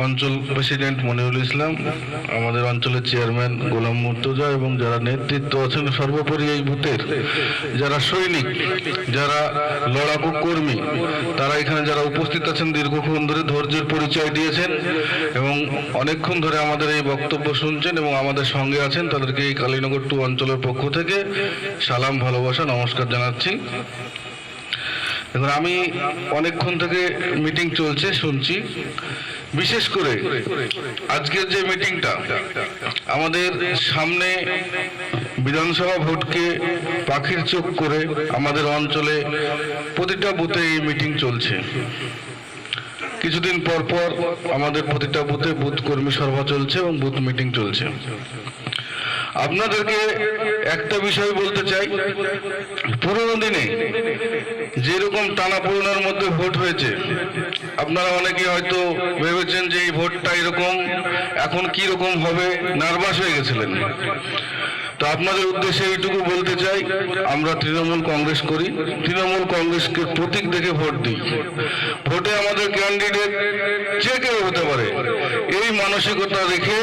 অঞ্চল প্রেসিডেন্ট মনিরুল ইসলাম, আমাদের অঞ্চলের চেয়ারম্যান গোলাম মুর্তজা এবং যারা নেতৃত্ব আছেন, সর্বোপরি এই বুথের যারা সৈনিক, যারা লড়াকু কর্মী, তারা এখানে যারা উপস্থিত আছেন, দীর্ঘক্ষণ ধরে ধৈর্যের পরিচয় দিয়েছেন এবং অনেকক্ষণ ধরে আমাদের এই বক্তব্য শুনছেন এবং আমাদের সঙ্গে আছেন, তাদেরকে এই কালীনগর 2 অঞ্চলের পক্ষ থেকে সালাম, ভালোবাসা, নমস্কার জানাচ্ছি। এখন আমি অনেকক্ষণ থেকে মিটিং চলছে শুনছি, বিশেষ করে আজকের যে মিটিংটা, আমাদের সামনে বিধানসভা ভোটকে পাখির চোখ করে আমাদের অঞ্চলে প্রতিটা বুথে এই মিটিং চলছে। কিছুদিন পর পর আমাদের প্রতিটা বুথে বুথ কর্মী সভা চলছে এবং বুথ মিটিং চলছে। আপনাদেরকে একটা বিষয় বলতে চাই, পুরোনো দিনে যেরকম টানাপোড়েনের মধ্যে ভোট হয়েছে, আপনারা অনেকে হয়তো ভেবেছেন যে এই ভোটটা এরকম, এখন কি রকম হবে, নার্ভাস হয়ে গেছিলেন। তো আপনাদের উদ্দেশ্যে এইটুকু বলতে চাই, আমরা তৃণমূল কংগ্রেস করি, তৃণমূল কংগ্রেসকে প্রতীক দেখে ভোট দিই। ভোটে আমাদের ক্যান্ডিডেট যে কেউ হতে পারে, এই মানসিকতা রেখে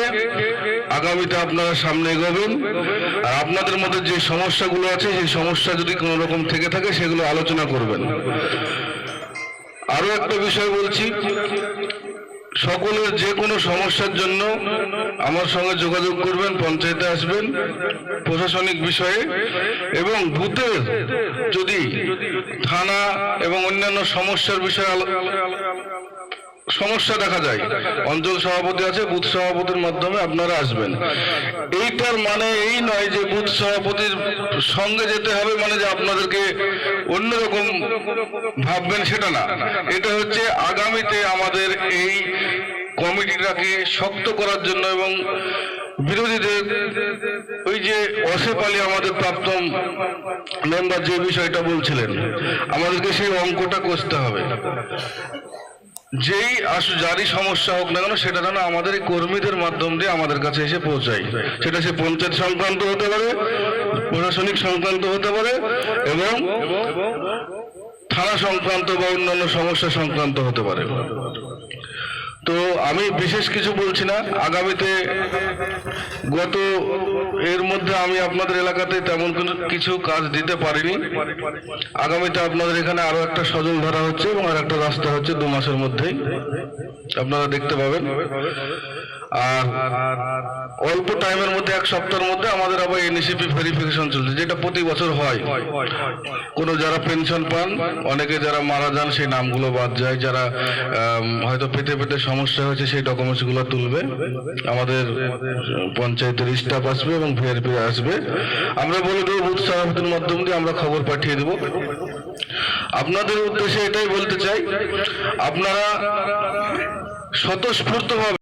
আগামীতে আপনারা সামনে এগোবেন। আর আপনাদের মধ্যে যে সমস্যাগুলো আছে, সেই সমস্যা যদি কোনো রকম থেকে থাকে সেগুলো আলোচনা করবেন। আরো একটা বিষয় বলছি, সকলের যে কোনো সমস্যার জন্য আমার সঙ্গে যোগাযোগ করবেন, পঞ্চায়েতে আসবেন প্রশাসনিক বিষয়ে, এবং বুথের যদি থানা এবং অন্যান্য সমস্যার বিষয়ে সমস্যা দেখা যায়, অঞ্চল সভাপতি আছে, বুথ সভাপতির মাধ্যমে আপনারা আসবেন। এইটার মানে এই নয় যে বুথ সভাপতির সঙ্গে যেতে হবে মানে যে আপনাদেরকে অন্যরকম ভাববেন, সেটা না। এটা হচ্ছে আগামীতে আমাদের এই কমিটিটাকে শক্ত করার জন্য এবং বিরোধীদের ওই যে অসেফ আলী আমাদের প্রাক্তন মেম্বার যে বিষয়টা বলছিলেন, আমাদেরকে সেই অঙ্কটা কষতে হবে। যেই যারই সমস্যা হোক না কেন, সেটা যেন আমাদের এই কর্মীদের মাধ্যম দিয়ে আমাদের কাছে এসে পৌঁছায়। সেটা সে পঞ্চায়েত সংক্রান্ত হতে পারে, প্রশাসনিক সংক্রান্ত হতে পারে এবং থানা সংক্রান্ত বা অন্যান্য সমস্যা সংক্রান্ত হতে পারে। তো আমি বিশেষ কিছু বলছি না। আগামীতে গত এর মধ্যে আমি আপনাদের এলাকাতে তেমন কিছু কাজ দিতে পারিনি। আগামীতে আপনাদের এখানে আরো একটা সজল ধারা হচ্ছে এবং আর একটা রাস্তা হচ্ছে 2 মাসের মধ্যেই আপনারা দেখতে পাবেন। আর অল্প টাইমের মধ্যে 1 সপ্তাহের মধ্যে আমাদের আবার এনএসিপি ভেরিফিকেশন চলছে, যেটা প্রতি বছর হয়। কোনো যারা পেনশন পান, অনেকে যারা মারা যান সেই নামগুলো বাদ যায়, যারা হয়তো পেতে পেতে সমস্যা হয়েছে সেই ডকুমেন্টসগুলো তুলবে, আমাদের পঞ্চায়েতের স্টাফ আসবে এবং ভিআরপি আসবে। আমরা বলে দেবো, বুথ সভাপতির মাধ্যম দিয়ে আমরা খবর পাঠিয়ে দেব। আপনাদের উদ্দেশ্যে এটাই বলতে চাই, আপনারা স্বতঃস্ফূর্তভাবে